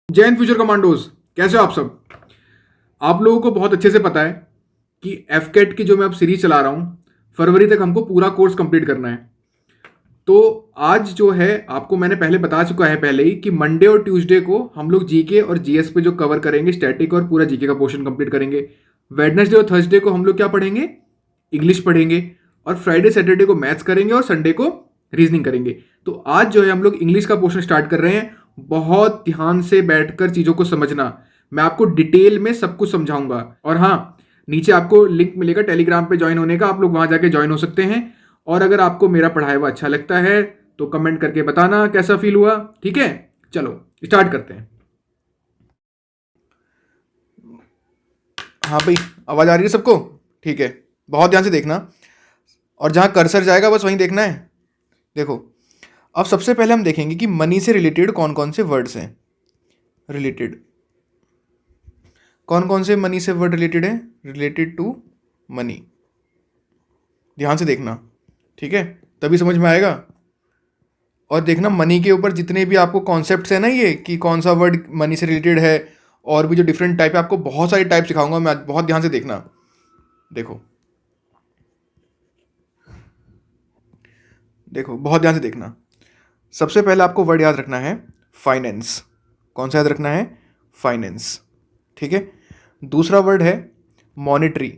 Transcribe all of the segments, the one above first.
जय Hind future commandos. कैसे हो आप सब? आप लोगों को बहुत अच्छे से पता है कि एफकेट की जो मैं अब सीरीज चला रहा हूं, फरवरी तक हमको पूरा कोर्स कंप्लीट करना है। तो आज जो है आपको मैंने पहले बता चुका है पहले ही कि मंडे और ट्यूसडे को हम लोग जीके और जीएस पे जो कवर करेंगे, स्टैटिक और पूरा जीके का पोर्शन कंप्लीट करेंगे। वेडनेसडे और थर्सडे को हम लोग क्या पढ़ेंगे? इंग्लिश पढ़ेंगे। और फ्राइडे सैटरडे को मैथ्स करेंगे और संडे को रीजनिंग करेंगे। तो आज जो है हम लोग इंग्लिश का पोर्शन स्टार्ट कर रहे हैं। बहुत ध्यान से बैठकर चीजों को समझना। मैं आपको डिटेल में सब कुछ समझाऊंगा। और हाँ, नीचे आपको लिंक मिलेगा टेलीग्राम पे ज्वाइन होने का, आप लोग वहां जाके ज्वाइन हो सकते हैं। और अगर आपको मेरा पढ़ाया हुआ अच्छा लगता है तो कमेंट करके बताना कैसा फील हुआ। ठीक है, चलो स्टार्ट करते हैं। हाँ भाई, आवाज आ रही है सबको? ठीक है, बहुत ध्यान से देखना। और जहां कर्सर जाएगा बस वहीं देखना है। देखो, अब सबसे पहले हम देखेंगे कि मनी से रिलेटेड कौन कौन से वर्ड्स हैं। रिलेटेड कौन कौन से मनी से वर्ड रिलेटेड है? Related to money. ध्यान से देखना, ठीक है, तभी समझ में आएगा। और देखना मनी के ऊपर जितने भी आपको कॉन्सेप्ट्स हैं ना, ये कि कौन सा वर्ड मनी से रिलेटेड है, और भी जो डिफरेंट टाइप है, आपको बहुत सारी टाइप सिखाऊंगा मैं आज। बहुत ध्यान से देखना। देखो देखो बहुत ध्यान से देखना। सबसे पहले आपको वर्ड याद रखना है फाइनेंस। कौन सा याद रखना है? फाइनेंस। ठीक है। दूसरा वर्ड है मॉनेटरी।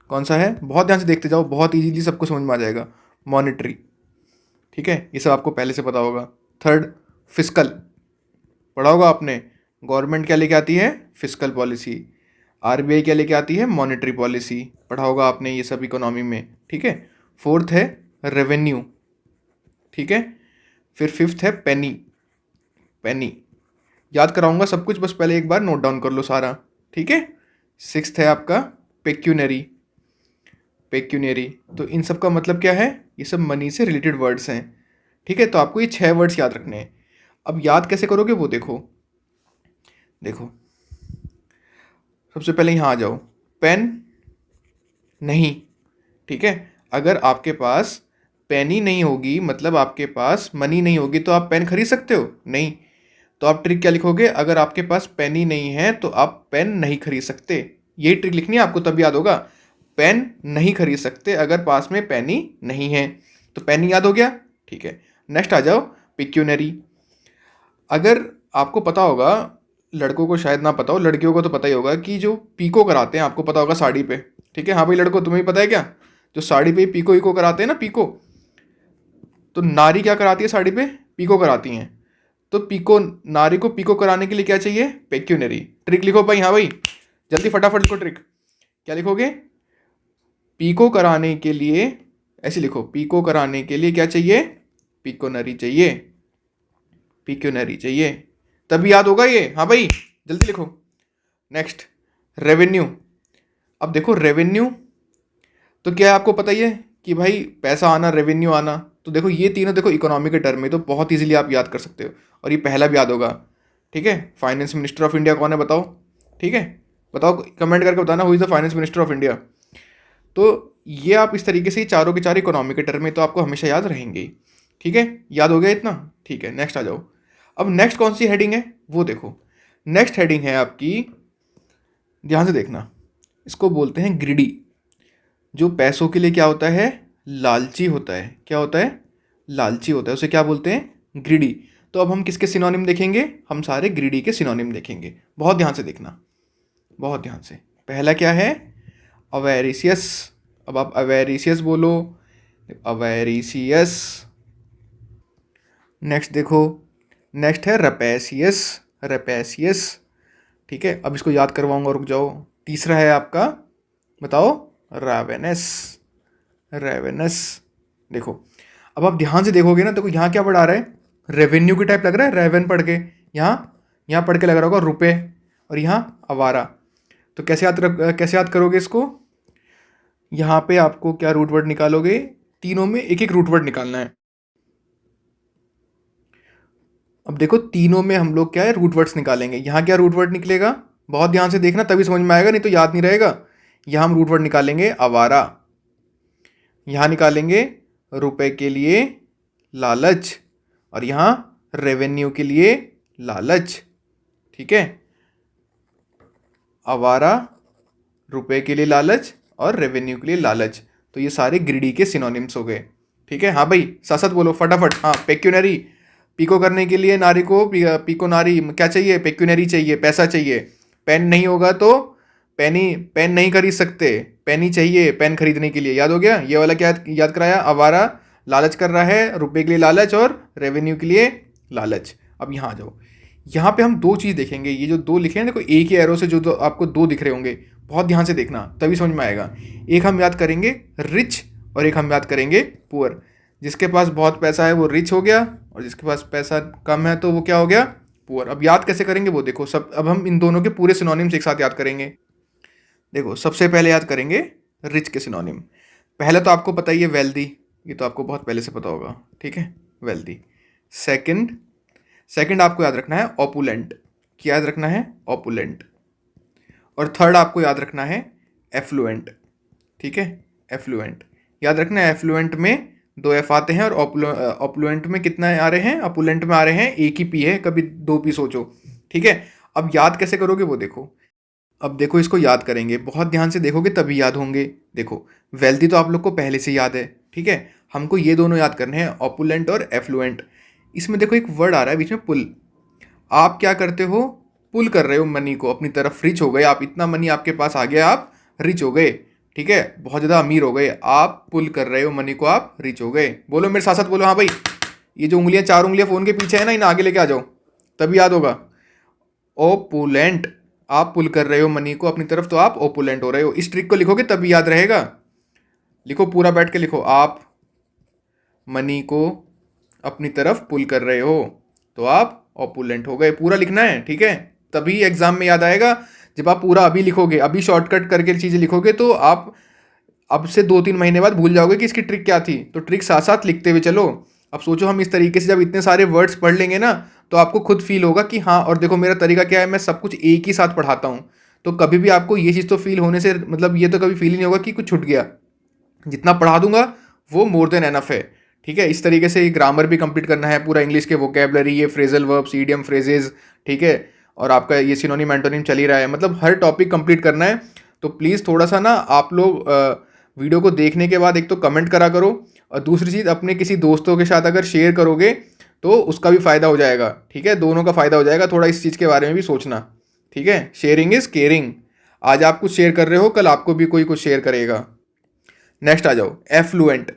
कौन सा है? बहुत ध्यान से देखते जाओ, बहुत इजीली सबको समझ में आ जाएगा। मॉनेटरी, ठीक है, ये सब आपको पहले से पता होगा। Third, fiscal. पढ़ा होगा आपने, गवर्नमेंट क्या लेके आती है? Fiscal policy. आरबीआई क्या लेके आती है? Monetary policy. पढ़ा होगा आपने ये सब इकोनॉमी में, ठीक है। फोर्थ है रेवेन्यू, ठीक है। फिर फिफ्थ है पेनी। पेनी याद कराऊंगा सब कुछ, बस पहले एक बार नोट डाउन कर लो सारा, ठीक है। सिक्स्थ है आपका पेक्यूनरी। पेक्यूनरी, तो इन सब का मतलब क्या है? ये सब मनी से रिलेटेड वर्ड्स हैं, ठीक है। तो आपको ये 6 वर्ड्स याद रखने हैं। अब याद कैसे करोगे वो देखो। देखो, सबसे पहले यहाँ आ जाओ। पेन नहीं, ठीक है। अगर आपके पास पेन ही नहीं होगी, मतलब आपके पास मनी नहीं होगी, तो आप पेन खरीद सकते हो? नहीं। तो आप ट्रिक क्या लिखोगे? अगर आपके पास पेन ही नहीं है तो आप पेन नहीं खरीद सकते। यही ट्रिक लिखनी है आपको, तब याद होगा। पेन नहीं खरीद सकते अगर पास में पेन ही नहीं है। तो पेन ही याद हो गया, ठीक है। नेक्स्ट आ जाओ पिक्यूनरी। अगर आपको पता होगा, लड़कों को शायद ना पता हो, लड़कियों को तो पता ही होगा, कि जो पीको कराते हैं, आपको पता होगा साड़ी पे, ठीक है। हाँ भाई लड़कों, तुम्हें भी पता है क्या? जो साड़ी पे पीको ईको कराते हैं ना, पीको। तो नारी क्या कराती है साड़ी पे? पीको कराती हैं। तो पीको, नारी को पीको कराने के लिए क्या चाहिए? पेक्यूनरी। ट्रिक लिखो भाई, हाँ भाई जल्दी फटाफट लिखो ट्रिक। क्या लिखोगे? पीको कराने के लिए, ऐसे लिखो, पीको कराने के लिए क्या चाहिए? पिकोनरी चाहिए। पिक्योनरी चाहिए, तभी याद होगा ये। हाँ भाई जल्दी लिखो। Next, revenue. अब देखो रेवेन्यू, तो क्या है आपको पता ही है कि भाई पैसा आना, रेवेन्यू आना। तो देखो ये तीनों, देखो इकोनॉमी के टर्म में तो बहुत इजीली आप याद कर सकते हो। और ये पहला भी याद होगा, ठीक है। फाइनेंस मिनिस्टर ऑफ इंडिया कौन है बताओ? ठीक है, बताओ, कमेंट करके बताना, who is the finance minister of India. तो ये आप इस तरीके से ही चारों के चार इकोनॉमी के टर्म में तो आपको हमेशा याद रहेंगे ही, ठीक है। याद हो गया इतना? ठीक है, नेक्स्ट आ जाओ। अब नेक्स्ट कौन सी हेडिंग है वो देखो। नेक्स्ट हेडिंग है आपकी, ध्यान से देखना, इसको बोलते हैं ग्रिडी। जो पैसों के लिए क्या होता है? लालची होता है। क्या होता है? लालची होता है, उसे क्या बोलते हैं? ग्रिडी। तो अब हम किसके सिनोनिम देखेंगे? हम सारे ग्रिडी के सिनोनिम देखेंगे। बहुत ध्यान से देखना, बहुत ध्यान से। पहला क्या है? अवेरिसियस। अब आप अवेरिसियस बोलो, अवेरिसियस। नेक्स्ट देखो, नेक्स्ट है रपेसियस। रपेसियस, ठीक है। अब इसको याद करवाऊंगा, रुक जाओ। तीसरा है आपका, बताओ, रावेनस। रेवेनस। देखो, अब आप ध्यान से देखोगे ना, देखो यहाँ क्या पढ़ा रहा है? रेवेन्यू की टाइप लग रहा है, रेवन पढ़ के। यहाँ यहाँ पढ़ के लग रहा होगा रुपए, और यहाँ आवारा। तो कैसे याद करोगे इसको? यहाँ पे आपको क्या रूट वर्ड निकालोगे? तीनों में एक एक रूट वर्ड निकालना है। अब देखो तीनों में हम लोग क्या है, रूट वर्ड्स निकालेंगे। यहाँ क्या रूट वर्ड निकलेगा? बहुत ध्यान से देखना, तभी समझ में आएगा, नहीं तो याद नहीं रहेगा। यहाँ हम रूट वर्ड निकालेंगे आवारा। यहाँ निकालेंगे रुपए के लिए लालच, और यहाँ रेवेन्यू के लिए लालच। ठीक है, आवारा, रुपए के लिए लालच और रेवेन्यू के लिए लालच, तो ये सारे ग्रीडी के सिनोनिम्स हो गए। ठीक है, हाँ भाई साथ साथ बोलो फटाफट। हाँ, पेक्यूनरी, पीको करने के लिए नारी को पीको नारी क्या चाहिए, पेक्यूनरी चाहिए, पैसा चाहिए। पेन नहीं होगा तो पेन नहीं खरीद सकते, पेनी चाहिए पेन खरीदने के लिए। याद हो गया, ये वाला क्या याद कराया, आवारा, लालच कर रहा है, रुपए के लिए लालच और रेवेन्यू के लिए लालच। अब यहाँ आ जाओ, यहाँ पे हम दो चीज़ देखेंगे, ये जो दो लिखे हैं देखो एक ही एरो से जो आपको दो दिख रहे होंगे, बहुत ध्यान से देखना तभी समझ में आएगा। एक हम याद करेंगे रिच और एक हम याद करेंगे पुअर। जिसके पास बहुत पैसा है वो रिच हो गया और जिसके पास पैसा कम है तो वो क्या हो गया, पुअर। अब याद कैसे करेंगे वो देखो, सब अब हम इन दोनों के पूरे सिनोनिम्स एक साथ याद करेंगे। देखो सबसे पहले याद करेंगे रिच के सिनोनिम। पहले तो आपको पता ही है वेल्दी, ये तो आपको बहुत पहले से पता होगा, ठीक है, वेल्दी। सेकंड आपको याद रखना है ऑपुलेंट, क्या याद रखना है, ऑपुलेंट। और थर्ड आपको याद रखना है एफ्लुएंट, ठीक है, एफ्लुएंट याद रखना है। एफ्लुएंट में दो एफ आते हैं और ऑपुलेंट में कितना आ रहे हैं, ऑपुलेंट में आ रहे हैं एक ही पी है, कभी दो पी सोचो, ठीक है। अब याद कैसे करोगे वो देखो, अब देखो इसको याद करेंगे, बहुत ध्यान से देखोगे तभी याद होंगे। देखो वेल्दी तो आप लोग को पहले से याद है, ठीक है, हमको ये दोनों याद करने हैं, ऑपुलेंट और एफ्लुएंट। इसमें देखो एक वर्ड आ रहा है बीच में, पुल। आप क्या करते हो, पुल कर रहे हो मनी को अपनी तरफ, रिच हो गए आप, इतना मनी आपके पास आ गया, आप रिच हो गए, ठीक है, बहुत ज़्यादा अमीर हो गए, आप पुल कर रहे हो मनी को, आप रिच हो गए। बोलो मेरे साथ साथ बोलो, हाँ भाई। ये जो उंगलियां, चार उंगलियां फ़ोन के पीछे है ना, इन्हें आगे लेके आ जाओ तभी याद होगा। ओपुलेंट, आप पुल कर रहे हो मनी को अपनी तरफ तो आप ओपुलेंट हो रहे हो। इस ट्रिक को लिखोगे तभी याद रहेगा। लिखो पूरा बैठ के लिखो, आप मनी को अपनी तरफ पुल कर रहे हो तो आप ओपुलेंट हो गए, पूरा लिखना है, ठीक है, तभी एग्जाम में याद आएगा। जब आप पूरा अभी लिखोगे, अभी शॉर्टकट करके चीज़ें लिखोगे तो आप अब से 2-3 महीने बाद भूल जाओगे कि इसकी ट्रिक क्या थी। तो ट्रिक साथ साथ लिखते हुए चलो। अब सोचो हम इस तरीके से जब इतने सारे वर्ड्स पढ़ लेंगे ना तो आपको खुद फील होगा कि हाँ, और देखो मेरा तरीका क्या है, मैं सब कुछ एक ही साथ पढ़ाता हूँ, तो कभी भी आपको ये चीज़ तो फील होने से मतलब ये तो कभी फील ही नहीं होगा कि कुछ छूट गया। जितना पढ़ा दूंगा वो मोर देन एनफ है, ठीक है। इस तरीके से ग्रामर भी कंप्लीट करना है, पूरा इंग्लिश के वोकेबलरी, ये फ्रेजल वर्ब्स, ईडियम फ्रेजेस, ठीक है, और आपका ये सिनोनिम एंटोनिम चल ही रहा है, मतलब हर टॉपिक कंप्लीट करना है। तो प्लीज़ थोड़ा सा ना आप लोग वीडियो को देखने के बाद एक तो कमेंट करा करो, और दूसरी चीज़ अपने किसी दोस्तों के साथ अगर शेयर करोगे तो उसका भी फ़ायदा हो जाएगा, ठीक है, दोनों का फ़ायदा हो जाएगा। थोड़ा इस चीज़ के बारे में भी सोचना, ठीक है, शेयरिंग इज़ केयरिंग। आज आप कुछ शेयर कर रहे हो, कल आपको भी कोई कुछ शेयर करेगा। नेक्स्ट आ जाओ, एफ्लुएंट।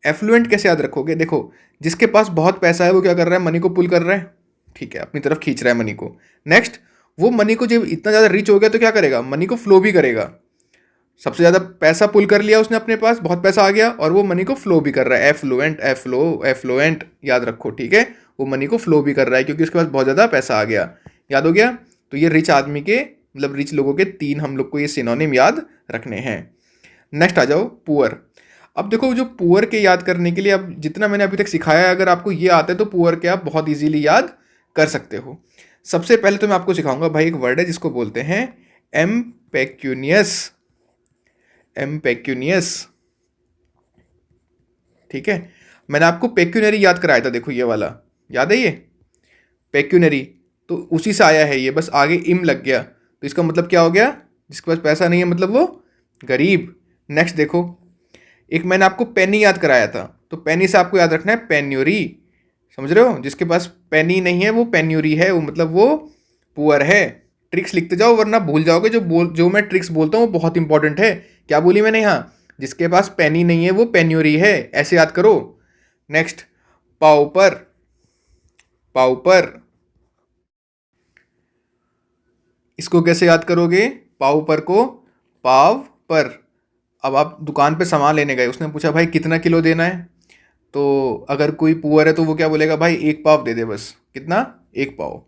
एफ्लुएंट कैसे याद रखोगे, देखो जिसके पास बहुत पैसा है वो क्या कर रहा है, मनी को पुल कर रहा है, ठीक है, अपनी तरफ खींच रहा है मनी को। नेक्स्ट, वो मनी को जब इतना ज़्यादा रिच हो गया तो क्या करेगा, मनी को फ्लो भी करेगा। सबसे ज़्यादा पैसा पुल कर लिया उसने अपने पास, बहुत पैसा आ गया, और वो मनी को फ्लो भी कर रहा है। एफ्लुएंट, एफ्लुएंट याद रखो, ठीक है, वो मनी को फ्लो भी कर रहा है क्योंकि उसके पास बहुत ज़्यादा पैसा आ गया। याद हो गया। तो ये रिच आदमी के मतलब रिच लोगों के 3 हम लोग को ये सिनोनिम याद रखने हैं। नेक्स्ट आ जाओ, पुअर। अब देखो जो पुअर के याद करने के लिए, अब जितना मैंने अभी तक सिखाया है, अगर आपको ये आता है तो पुअर के आप बहुत इजीली याद कर सकते हो। सबसे पहले तो मैं आपको सिखाऊंगा भाई, एक वर्ड है जिसको बोलते हैं एम्पेक्यूनियस। एम्पेक्यूनियस, ठीक है, मैंने आपको पेक्यूनरी याद कराया था, देखो ये वाला याद है, ये पेक्यूनरी तो उसी से आया है ये, बस आगे इम लग गया तो इसका मतलब क्या हो गया, जिसके पास पैसा नहीं है मतलब वो गरीब। नेक्स्ट देखो, एक मैंने आपको पेनी याद कराया था, तो पेनी से आपको याद रखना है पेन्यूरी, समझ रहे हो, जिसके पास पेनी नहीं है वो पेन्यूरी है, वो मतलब वो पुअर है। ट्रिक्स लिखते जाओ वरना भूल जाओगे, जो मैं ट्रिक्स बोलता हूँ वो बहुत इंपॉर्टेंट है। क्या बोली मैंने यहाँ, जिसके पास पेनी नहीं है वो पेन्यूरी है, ऐसे याद करो। नेक्स्ट, पाउपर। पाउपर, इसको कैसे याद करोगे, पाउपर को पाव पर। अब आप दुकान पे सामान लेने गए, उसने पूछा भाई कितना किलो देना है, तो अगर कोई पुअर है तो वो क्या बोलेगा, भाई 1 पाव दे दे बस। कितना, 1 पाव,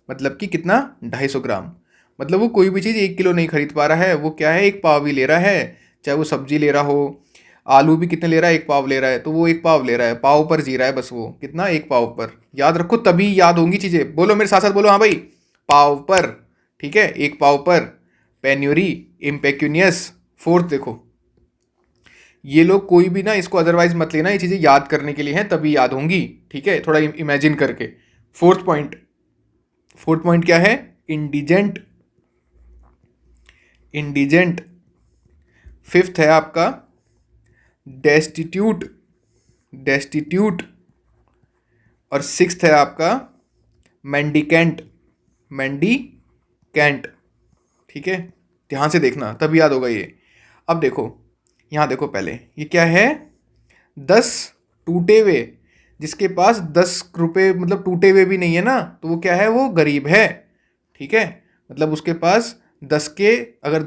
मतलब कि कितना, 250 ग्राम। मतलब वो कोई भी चीज़ 1 किलो नहीं खरीद पा रहा है, वो क्या है 1 पाव ही ले रहा है। चाहे वो सब्जी ले रहा हो, आलू भी कितने ले रहा है, 1 पाव ले रहा है, तो वो 1 पाव ले रहा है, पाव पर जी रहा है बस, वो कितना, 1 पाव पर। याद रखो तभी याद होंगी चीज़ें, बोलो मेरे साथ साथ बोलो, हाँ भाई, पाव पर, ठीक है, 1 पाव पर, पेन्यूरी, इम्पेक्यूनियस। फोर्थ देखो, ये लोग कोई भी ना इसको अदरवाइज मत लेना, ये चीज़ें याद करने के लिए हैं तभी याद होंगी, ठीक है, थोड़ा इमेजिन करके। फोर्थ पॉइंट क्या है, इंडिजेंट, इंडिजेंट। फिफ्थ है आपका डेस्टिट्यूट, डेस्टिट्यूट। और सिक्स्थ है आपका मेंडिकेंट, मेंडिकेंट। ठीक है, ध्यान से देखना तभी याद होगा ये। अब देखो, यहाँ देखो पहले ये क्या है, 10 टूटे हुए। जिसके पास 10 रुपये मतलब टूटे हुए भी नहीं है ना, तो वो क्या है, वो गरीब है। ठीक है, मतलब उसके पास 10 के, अगर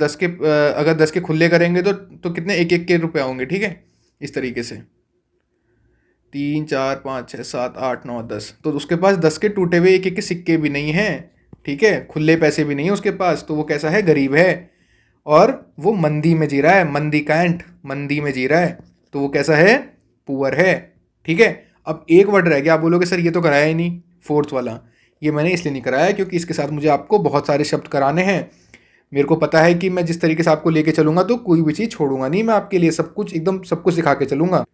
10 के खुले करेंगे तो कितने, एक एक के रुपये होंगे। ठीक है, इस तरीके से 3 4 5 6 7 8 9 10, तो उसके पास 10 के टूटे हुए एक एक के सिक्के भी नहीं हैं। ठीक है, खुले पैसे भी नहीं है उसके पास, तो वो कैसा है, गरीब है। और वो मंदी में जी रहा है, मंदी कैंट, मंदी में जी रहा है, तो वो कैसा है, पुअर है। ठीक है, अब एक वर्ड रह गया। आप बोलोगे सर ये तो कराया ही नहीं, फोर्थ वाला। ये मैंने इसलिए नहीं कराया क्योंकि इसके साथ मुझे आपको बहुत सारे शब्द कराने हैं। मेरे को पता है कि मैं जिस तरीके से आपको लेके चलूंगा तो कोई भी चीज़ छोड़ूंगा नहीं, मैं आपके लिए सब कुछ एकदम सब कुछ सिखा के चलूंगा।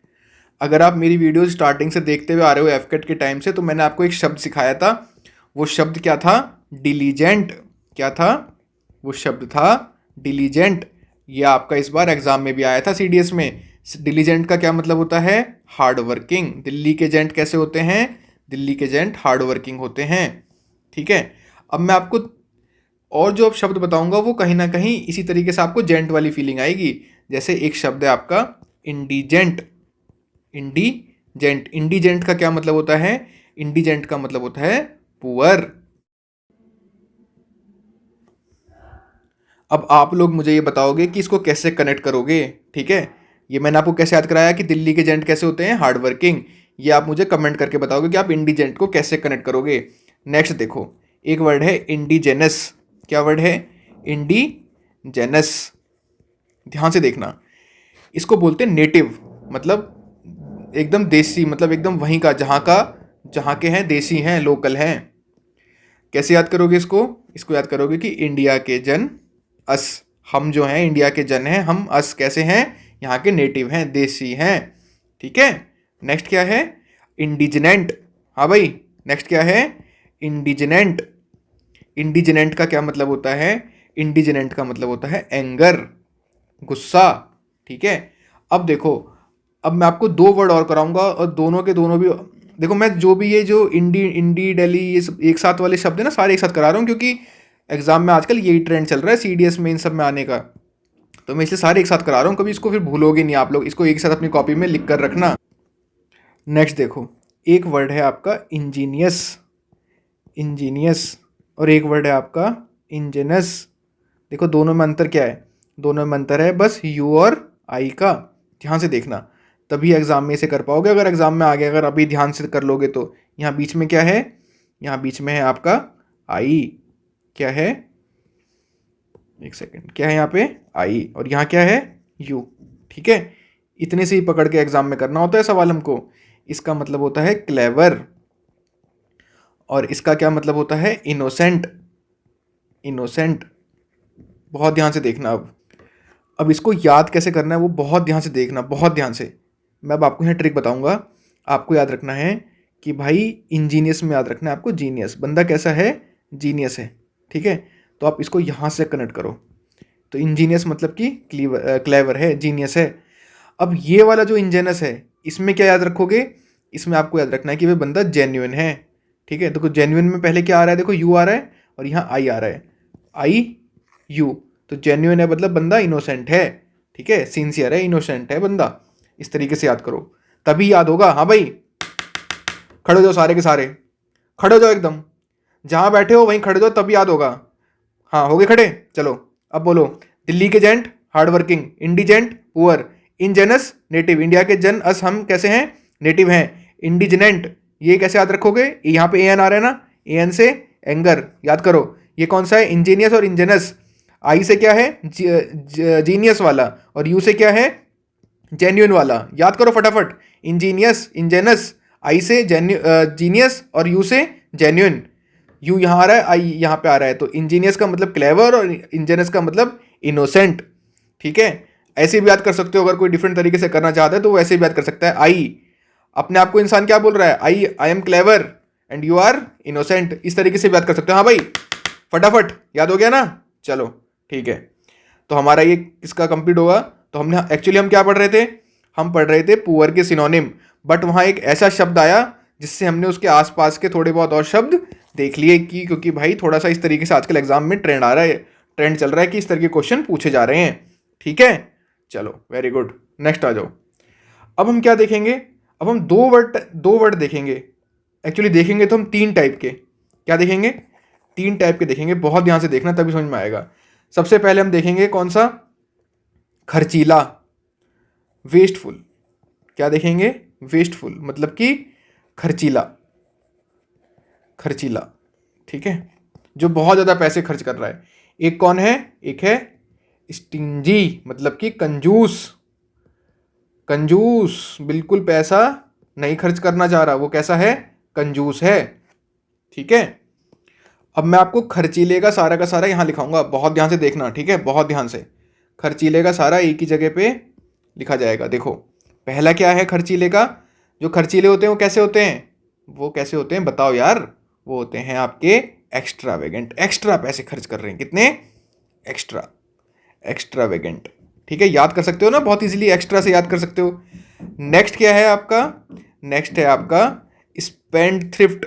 अगर आप मेरी वीडियोस स्टार्टिंग से देखते हुए आ रहे हो एफकेट के टाइम से, तो मैंने आपको एक शब्द सिखाया था। वो शब्द क्या था, डिलीजेंट। क्या था वो शब्द, था डिलीजेंट। ये आपका इस बार एग्जाम में भी आया था सीडीएस में। डिलीजेंट का क्या मतलब होता है, हार्ड वर्किंग। दिल्ली के जेंट कैसे होते हैं, दिल्ली के जेंट हार्ड वर्किंग होते हैं। ठीक है, अब मैं आपको और जो अब शब्द बताऊंगा वो कहीं ना कहीं इसी तरीके से आपको जेंट वाली फीलिंग आएगी। जैसे एक शब्द है आपका इंडिजेंट, इंडिजेंट। इंडिजेंट का क्या मतलब होता है, इंडिजेंट का मतलब होता है पुअर। अब आप लोग मुझे ये बताओगे कि इसको कैसे कनेक्ट करोगे। ठीक है, ये मैंने आपको कैसे याद कराया कि दिल्ली के जेंट कैसे होते हैं, हार्ड वर्किंग। ये आप मुझे कमेंट करके बताओगे कि आप इंडिजेंट को कैसे कनेक्ट करोगे। नेक्स्ट देखो, एक वर्ड है इंडिजेनस। क्या वर्ड है, इंडिजेनस। ध्यान से देखना, इसको बोलते हैं नेटिव, मतलब एकदम देसी, मतलब एकदम वहीं का, जहाँ के हैं, देसी हैं, लोकल हैं। कैसे याद करोगे इसको, इसको याद करोगे कि इंडिया के जन अस, हम जो हैं इंडिया के जन हैं, हम अस कैसे हैं, यहाँ के नेटिव हैं, देसी हैं। ठीक है, नेक्स्ट क्या है, इंडिजिनेंट। हाँ भाई, नेक्स्ट क्या है, इंडिजिनेंट। इंडिजिनेंट का क्या मतलब होता है, इंडिजिनेंट का मतलब होता है एंगर, गुस्सा। ठीक है, अब देखो, अब मैं आपको 2 वर्ड और कराऊंगा और दोनों के दोनों भी देखो, मैं जो भी ये जो इंडी दिल्ली ये सब एक साथ वाले शब्द है ना, सारे एक साथ करा रहा हूँ क्योंकि एग्जाम में आजकल यही ट्रेंड चल रहा है सीडीएस में इन सब में आने का। तो मैं इसलिए सारे एक साथ करा रहा हूँ, कभी इसको फिर भूलोगे नहीं आप लोग, इसको एक साथ अपनी कॉपी में लिख कर रखना। नेक्स्ट देखो, एक वर्ड है आपका इंजीनियस, इंजीनियस। और एक वर्ड है आपका इंजीनियस। देखो दोनों में अंतर क्या है, दोनों में अंतर है बस यू और आई का। ध्यान से देखना तभी एग्जाम में इसे कर पाओगे। अगर एग्जाम में आ गया, अगर अभी ध्यान से कर लोगे तो यहाँ बीच में क्या है, यहाँ बीच में है आपका आई। क्या है, एक सेकेंड, क्या है यहाँ पे, आई, और यहाँ क्या है, यू। ठीक है, इतने से ही पकड़ के एग्जाम में करना होता है सवाल हमको। इसका मतलब होता है क्लेवर, और इसका क्या मतलब होता है, इनोसेंट, इनोसेंट। बहुत ध्यान से देखना। अब इसको याद कैसे करना है वो बहुत ध्यान से देखना, बहुत ध्यान से। मैं अब आपको यहाँ ट्रिक बताऊंगा। आपको याद रखना है कि भाई इंजीनियस में याद रखना है आपको, जीनियस, बंदा कैसा है, जीनियस है। ठीक है, तो आप इसको यहाँ से कनेक्ट करो। तो इंजीनियस मतलब कि क्लेवर है, जीनियस है। अब ये वाला जो इंजीनियस है, इसमें क्या याद रखोगे, इसमें आपको याद रखना है कि भाई बंदा जेन्युइन है। ठीक है, देखो जेन्युइन में पहले क्या आ रहा है, देखो यू आ रहा है और यहाँ आई आ रहा है, आई यू। तो जेन्युइन है मतलब बंदा इनोसेंट है। ठीक है, सिंसियर है, इनोसेंट है बंदा। इस तरीके से याद करो तभी याद होगा। हाँ भाई, खड़े हो जाओ सारे के सारे, खड़े हो जाओ एकदम, जहां बैठे हो वहीं खड़े हो जाओ तभी याद होगा। हाँ हो गए खड़े, चलो अब बोलो, दिल्ली के gent hard working, indigent poor, ingenuous native. India के जन अस हम कैसे हैं, नेटिव हैं। इंडिजिनेंट ये कैसे याद रखोगे, यहाँ पे ए एन आ रहा है ना, ए एन से एंगर, याद करो। ये कौन सा है, इंजीनियस और इंजेनस। आई से क्या है, जीनियस वाला, और यू से क्या है, जेन्युइन वाला। याद करो फटाफट, इंजीनियस, इंजेनस, आई से जीनियस और यू से जेन्युइन। यू यहाँ आ रहा है, आई यहाँ पे आ रहा है, तो इंजीनियस का मतलब क्लेवर और इंजेनस का मतलब इनोसेंट। ठीक है, ऐसे भी याद कर सकते हो। अगर कोई डिफरेंट तरीके से करना चाहता है तो वो ऐसे भी याद कर सकता है। आई, अपने आप को इंसान क्या बोल रहा है, I am clever and you are innocent. इस तरीके से भी याद कर सकते हो। हाँ भाई, फटाफट याद हो गया ना? चलो ठीक है, तो हमारा ये किसका कंप्लीट होगा? तो हमने एक्चुअली हम क्या पढ़ रहे थे? हम पढ़ रहे थे पुअर के सिनोनिम, बट वहाँ एक ऐसा शब्द आया जिससे हमने उसके आसपास के थोड़े बहुत और शब्द देख लिए कि क्योंकि भाई थोड़ा सा इस तरीके से आजकल एग्जाम में ट्रेंड आ रहा है, ट्रेंड चल रहा है कि इस तरह के क्वेश्चन पूछे जा रहे हैं। ठीक है, चलो वेरी गुड, नेक्स्ट आ जाओ। अब हम क्या देखेंगे? अब हम दो वर्ड देखेंगे। एक्चुअली देखेंगे तो हम तीन टाइप के, क्या देखेंगे? तीन टाइप के देखेंगे, बहुत ध्यान से देखना तभी समझ में आएगा। सबसे पहले हम देखेंगे कौन सा? खर्चीला, वेस्टफुल। क्या देखेंगे? वेस्टफुल मतलब कि खर्चीला, खर्चीला, ठीक है, जो बहुत ज़्यादा पैसे खर्च कर रहा है। एक कौन है? एक है स्टिंजी मतलब कि कंजूस, कंजूस, बिल्कुल पैसा नहीं खर्च करना चाह रहा, वो कैसा है? कंजूस है। ठीक है, अब मैं आपको खर्चीले का सारा यहाँ लिखाऊंगा, बहुत ध्यान से देखना, ठीक है, बहुत ध्यान से। खर्चीले का सारा एक ही जगह पे लिखा जाएगा। देखो पहला क्या है खर्चीले का? जो खर्चीले होते हैं वो कैसे होते हैं? वो कैसे होते हैं बताओ यार? वो होते हैं आपके एक्स्ट्रावेगेंट, एक्स्ट्रा पैसे खर्च कर रहे हैं। कितने? Extra, extravagant. ठीक है, याद कर सकते हो ना बहुत इजीली, एक्स्ट्रा से याद कर सकते हो। नेक्स्ट क्या है आपका? नेक्स्ट है आपका स्पेंड थ्रिफ्ट,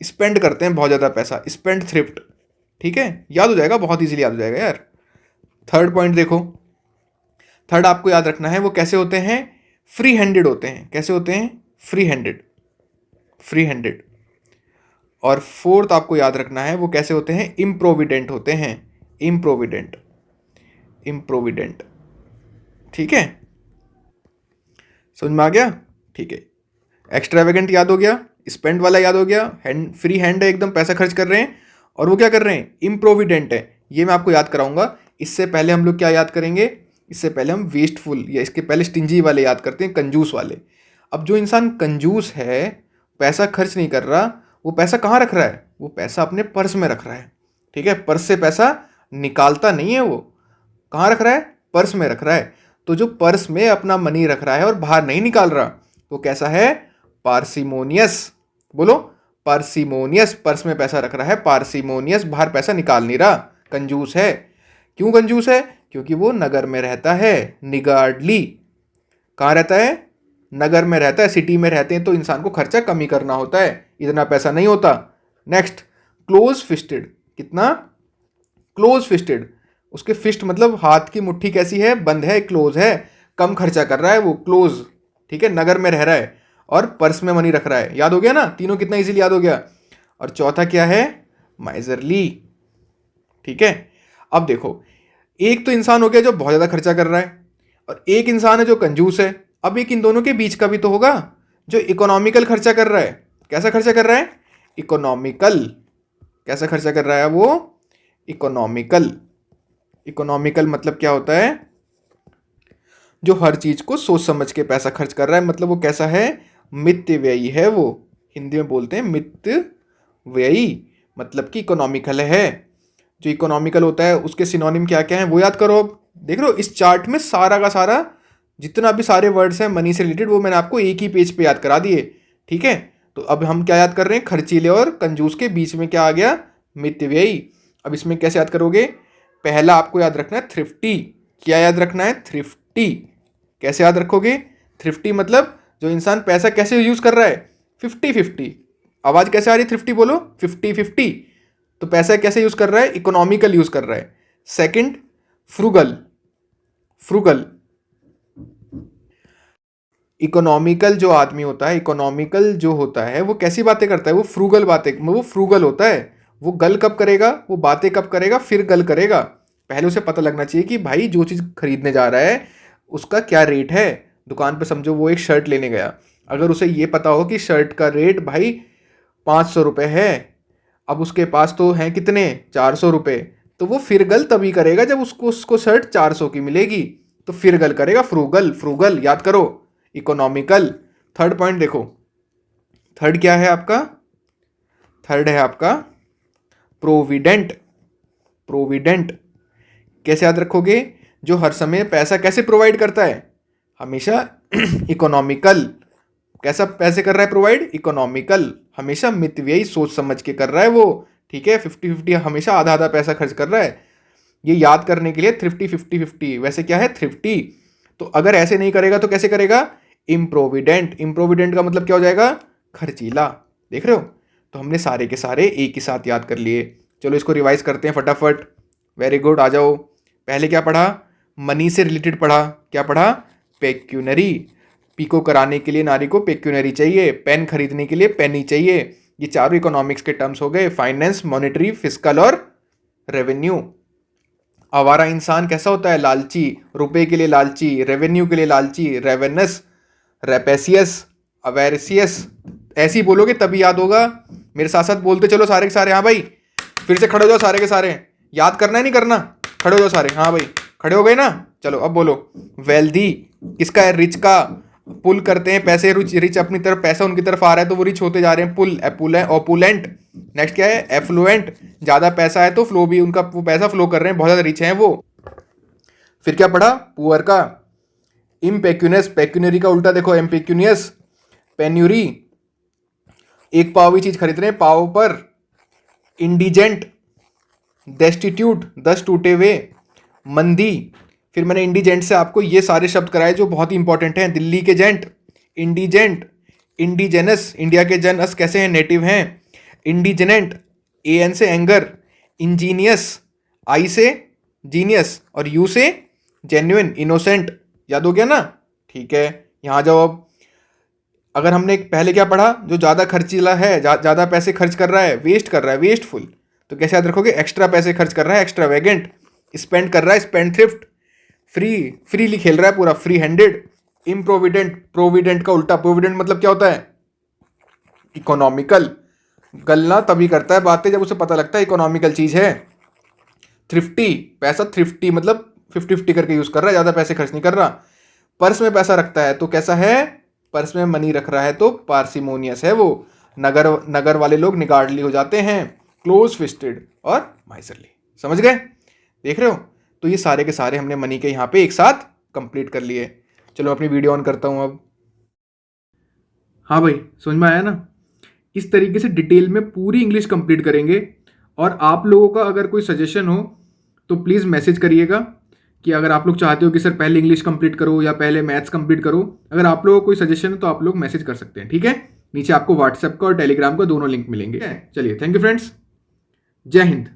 स्पेंड करते हैं बहुत ज़्यादा पैसा, स्पेंड थ्रिफ्ट। ठीक है, याद हो जाएगा, बहुत इजीली याद हो जाएगा यार। थर्ड पॉइंट देखो, थर्ड आपको याद रखना है वो कैसे होते हैं? फ्री हैंडेड होते हैं। कैसे होते हैं? Free handed, free handed. और फोर्थ आपको याद रखना है वो कैसे होते हैं? इम्प्रोविडेंट होते हैं, इम्प्रोविडेंट, इम्प्रोविडेंट। ठीक है, समझ में आ गया? ठीक है, एक्स्ट्रावेगेंट याद हो गया, स्पेंड वाला याद हो गया, हैंड फ्री हैंड है, एकदम पैसा खर्च कर रहे हैं। और वो क्या कर रहे हैं? इम्प्रोविडेंट है, ये मैं आपको याद कराऊंगा। इससे पहले हम लोग क्या याद करेंगे? इससे पहले हम वेस्टफुल या इसके पहले स्टिंजी वाले याद करते हैं, कंजूस वाले। अब जो इंसान कंजूस है, पैसा खर्च नहीं कर रहा, वो पैसा कहाँ रख रहा है? वो पैसा अपने पर्स में रख रहा है। ठीक है, पर्स से पैसा निकालता नहीं है, वो कहाँ रख रहा है? पर्स में रख रहा है। तो जो पर्स में अपना मनी रख रहा है और बाहर नहीं निकाल रहा, वो कैसा है? पार्सिमोनियस। बोलो, पार्सिमोनियस। पर्स में पैसा रख रहा है, पार्सिमोनियस, बाहर पैसा निकाल नहीं रहा, कंजूस है। क्यों कंजूस है? क्योंकि वो नगर में रहता है, निगार्डली। कहाँ रहता है? नगर में रहता है, सिटी में रहते हैं तो इंसान को खर्चा कम ही करना होता है, इतना पैसा नहीं होता। Next, close fisted. कितना? Close fisted. उसके फिस्ट मतलब हाथ की मुट्ठी कैसी है? बंद है, क्लोज है, कम खर्चा कर रहा है वो, क्लोज। ठीक है, नगर में रह रहा है और पर्स में मनी रख रहा है। याद हो गया ना? तीनों कितना इजीली याद हो गया। और चौथा क्या है? माइजरली। ठीक है, अब देखो, एक तो इंसान हो गया जो बहुत ज़्यादा खर्चा कर रहा है, और एक इंसान है जो कंजूस है। अब एक इन दोनों के बीच का भी तो होगा जो इकोनॉमिकल खर्चा कर रहा है। कैसा खर्चा कर रहा है? इकोनॉमिकल। कैसा खर्चा कर रहा है वो? इकोनॉमिकल। इकोनॉमिकल मतलब क्या होता है? जो हर चीज को सोच समझ के पैसा खर्च कर रहा है, मतलब वो कैसा है? मितव्ययी है वो। हिंदी में बोलते हैं मितव्ययी, मतलब कि इकोनॉमिकल है। जो इकोनॉमिकल होता है उसके सिनोनिम क्या क्या है वो याद करो। अब देख रहे हो इस चार्ट में सारा का सारा जितना भी सारे वर्ड्स हैं मनी से रिलेटेड, वो मैंने आपको एक ही पेज पे याद करा दिए। ठीक है, तो अब हम क्या याद कर रहे हैं? खर्चीले और कंजूस के बीच में क्या आ गया? मितव्ययी। अब इसमें कैसे याद करोगे? पहला आपको याद रखना है थ्रिफ्टी। क्या याद रखना है? थ्रिफ्टी। कैसे याद रखोगे? थ्रिफ्टी मतलब जो इंसान पैसा कैसे यूज कर रहा है? 50-50। आवाज कैसे आ रही है? थ्रिफ्टी बोलो, 50-50। तो पैसा कैसे यूज कर रहा है? इकोनॉमिकल यूज कर रहा है। Second, frugal. फ्रूगल, इकोनॉमिकल जो आदमी होता है, इकोनॉमिकल जो होता है वो कैसी बातें करता है? वो फ्रूगल बातें, वो फ्रूगल होता है। वो गल कब करेगा? वो बातें कब करेगा? फिर गल करेगा। पहले उसे पता लगना चाहिए कि भाई जो चीज़ खरीदने जा रहा है उसका क्या रेट है। दुकान पे समझो वो एक शर्ट लेने गया, अगर उसे ये पता हो कि शर्ट का रेट भाई 500 रुपये है, अब उसके पास तो हैं कितने? 400 रुपये, तो वो फिर गल तभी करेगा जब उसको शर्ट 400 की मिलेगी, तो फिर गल करेगा। फ्रूगल, फ्रूगल याद करो, इकोनॉमिकल। थर्ड पॉइंट देखो, थर्ड क्या है आपका? थर्ड है आपका प्रोविडेंट। प्रोविडेंट कैसे याद रखोगे? जो हर समय पैसा कैसे प्रोवाइड करता है? हमेशा इकोनॉमिकल। कैसा पैसे कर रहा है प्रोवाइड? इकोनॉमिकल। हमेशा मितव्ययी सोच समझ के कर रहा है वो। ठीक है, 50-50 हमेशा आधा आधा पैसा खर्च कर रहा है। ये याद करने के लिए थ्रिफ्टी 50-50, वैसे क्या है थ्रिफ्टी। तो अगर ऐसे नहीं करेगा तो कैसे करेगा, इम्प्रोविडेंट। इम्प्रोविडेंट का मतलब क्या हो जाएगा, खर्चीला। देख रहे हो, तो हमने सारे के सारे एक ही साथ याद कर लिए। चलो इसको रिवाइज करते हैं फटाफट। वेरी गुड, आ जाओ। पहले क्या पढ़ा, मनी से रिलेटेड पढ़ा। क्या पढ़ा, पेक्यूनरी। पीको कराने के लिए नारी को पेक्यूनरी चाहिए, पेन खरीदने के लिए पेनी चाहिए। ये चारों इकोनॉमिक्स के टर्म्स हो गए, फाइनेंस, मॉनेटरी, फिस्कल और रेवेन्यू। आवारा इंसान कैसा होता है, लालची, रुपए के लिए लालची, रेवेन्यू के लिए लालची, रेवेनस, रेपेसियस, अवेरिसियस। ऐसे ही बोलोगे तभी याद होगा। मेरे साथ साथ बोलते चलो सारे के सारे। हाँ भाई, फिर से खड़े हो जाओ सारे के सारे। याद करना है नहीं करना, खड़े हो जाओ सारे। हाँ भाई, खड़े हो गए ना। चलो अब बोलो, वेल्दी किसका है, रिच का। पुल करते हैं पैसे, रिच अपनी तरफ, पैसा उनकी तरफ आ रहा है तो वो रिच होते जा रहे हैं। पुल, ओपुलेंट। नेक्स्ट क्या है, एफ्लुएंट, ज्यादा पैसा है तो फ्लो भी उनका, वो पैसा फ्लो कर रहे हैं, बहुत ज्यादा रिच हैं वो। फिर क्या पढ़ा, पुअर का। इम्पेक्यूनियस, पेक्यूनरी का उल्टा देखो, एम्पेक्यूनियस। पेन्यूरी, एक पाव की चीज खरीद रहे हैं पाव पर। इंडिजेंट, डेस्टिट्यूट, 10 टूटे हुए। मंदी। फिर मैंने इंडिजेंट से आपको ये सारे शब्द कराए जो बहुत ही इंपॉर्टेंट हैं। दिल्ली के जेंट, इंडिजेंट, इंडिजेनस, इंडिया के जनस कैसे हैं, नेटिव हैं। इंडिजेनेंट, एन से एंगर। इंजीनियस, आई से जीनियस और यू से जेन्युइन, इनोसेंट। याद हो गया ना, ठीक है। यहाँ जाओ अब। अगर हमने पहले क्या पढ़ा, जो ज़्यादा खर्चीला है, ज़्यादा पैसे खर्च कर रहा है, वेस्ट कर रहा है, वेस्टफुल, तो कैसे याद रखोगे, एक्स्ट्रा पैसे खर्च कर रहा है, एक्स्ट्रावेगेंट। स्पेंड कर रहा है, स्पेंड थ्रिफ्ट। फ्रीली खेल रहा है पूरा, फ्री हैंडेड। इम्प्रोविडेंट, प्रोविडेंट का उल्टा। प्रोविडेंट मतलब क्या होता है, इकोनॉमिकल। गलना तभी करता है बातें जब उसे पता लगता है इकोनॉमिकल चीज है। थ्रिफ्टी, पैसा थ्रिफ्टी मतलब 50-50 करके यूज कर रहा है, ज्यादा पैसे खर्च नहीं कर रहा। पर्स में पैसा रखता है तो कैसा है, पर्स में मनी रख रहा है तो पार्सिमोनियस है वो। नगर वाले लोग निगार्डली हो जाते हैं, क्लोज फिस्टेड और माइसरली। समझ गए, देख रहे हो। तो ये सारे के सारे हमने मनी के यहाँ पे एक साथ कंप्लीट कर लिए। चलो अपनी वीडियो ऑन करता हूँ अब। हाँ भाई, समझ में आया ना। इस तरीके से डिटेल में पूरी इंग्लिश कंप्लीट करेंगे। और आप लोगों का अगर कोई सजेशन हो तो प्लीज़ मैसेज करिएगा कि अगर आप लोग चाहते हो कि सर पहले इंग्लिश कंप्लीट करो या पहले मैथ्स कंप्लीट करो। अगर आप लोगों को कोई सजेशन है तो आप लोग मैसेज कर सकते हैं, ठीक है। नीचे आपको व्हाट्सएप का और टेलीग्राम का दोनों लिंक मिलेंगे। चलिए, थैंक यू फ्रेंड्स, जय हिंद।